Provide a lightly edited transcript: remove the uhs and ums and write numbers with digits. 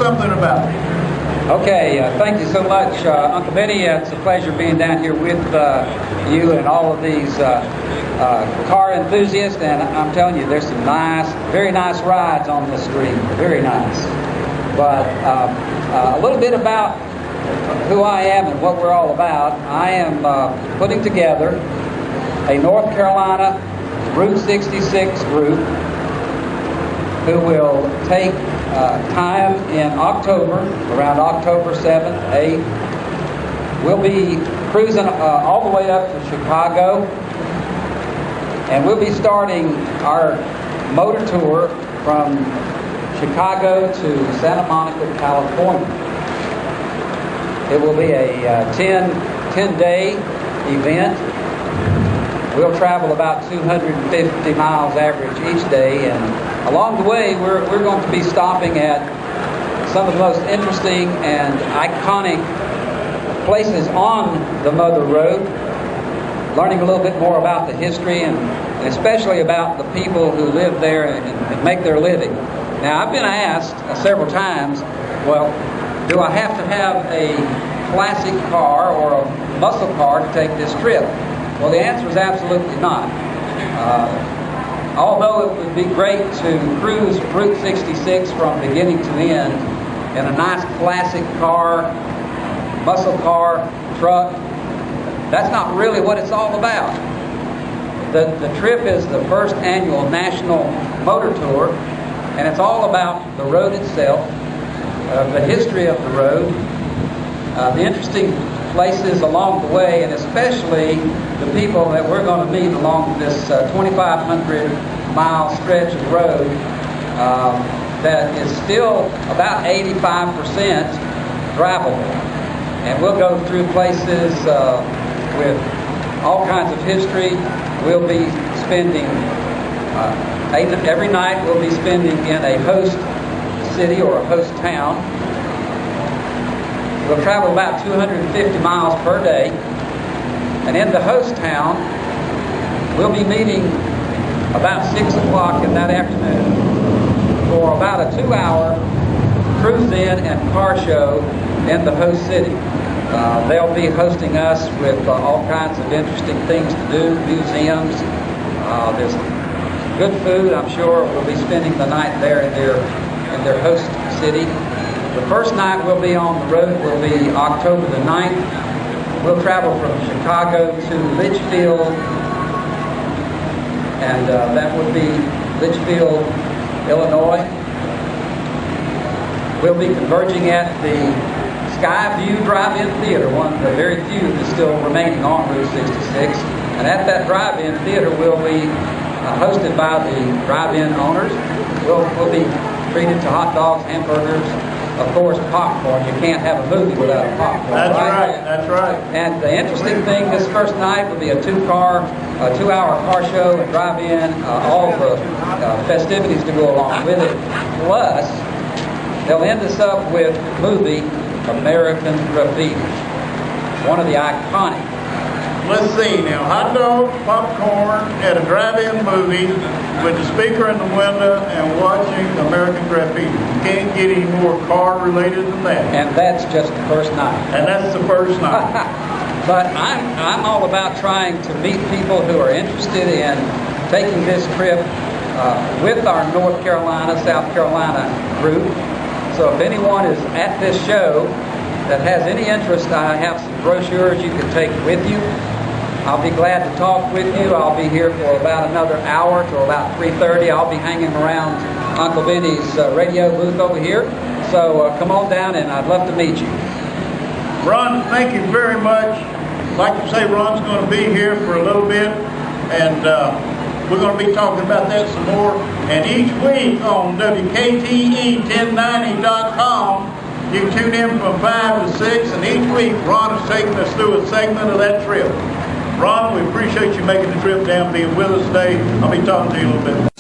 something about it. Okay, thank you so much, Uncle Benny. It's a pleasure being down here with you and all of these car enthusiasts. And I'm telling you, there's some nice, very nice rides on this street. Very nice. But a little bit about who I am and what we're all about. I am putting together a North Carolina Route 66 group who will take time in October, around October 7th, 8th. We'll be cruising all the way up to Chicago, and we'll be starting our motor tour from Chicago to Santa Monica, California. It will be a 10-day event. We'll travel about 250 miles average each day, and along the way we're going to be stopping at some of the most interesting and iconic places on the Mother Road, learning a little bit more about the history and especially about the people who live there and make their living. Now, I've been asked several times, well, do I have to have a classic car or a muscle car to take this trip? Well, the answer is absolutely not. Although it would be great to cruise Route 66 from beginning to end in a nice classic car, muscle car, truck, that's not really what it's all about. The trip is the first annual National Motor Tour, and it's all about the road itself, the history of the road, the interesting places along the way, and especially the people that we're going to meet along this 2,500 mile stretch of road that is still about 85% drivable. And we'll go through places with all kinds of history. We'll be spending every night we'll be spending in a host city or a host town. We'll travel about 250 miles per day, and in the host town, we'll be meeting about 6 o'clock in that afternoon for about a 2-hour cruise-in and car show in the host city. They'll be hosting us with all kinds of interesting things to do, museums. There's good food, I'm sure. We'll be spending the night there in their host city. The first night we'll be on the road will be October the 9th. We'll travel from Chicago to Litchfield, and that would be Litchfield, Illinois. We'll be converging at the Skyview Drive-In Theater, one of the very few that's still remaining on Route 66. And at that drive-in theater we'll be hosted by the drive-in owners. We'll be treated to hot dogs, hamburgers, of course, popcorn. You can't have a movie without a popcorn. That's right. That's right. And the interesting thing, this first night will be a 2-hour car show and drive-in, all the festivities to go along with it. Plus, they'll end us up with the movie American Graffiti, one of the iconic. Let's see now, hot dogs, popcorn at a drive-in movie with the speaker in the window and watching American Graffiti. You can't get any more car-related than that. And that's just the first night. And that's the first night. But I'm all about trying to meet people who are interested in taking this trip with our North Carolina, South Carolina group. So if anyone is at this show that has any interest, I have some brochures you can take with you. I'll be glad to talk with you. I'll be here for about another hour till about 3:30. I'll be hanging around Uncle Benny's radio booth over here. So come on down, and I'd love to meet you. Ron, thank you very much. Like you say, Ron's going to be here for a little bit, and we're going to be talking about that some more. And each week on WKTE1090.com, you can tune in from 5 to 6, and each week Ron is taking us through a segment of that trip. Ron, we appreciate you making the trip down, being with us today. I'll be talking to you a little bit.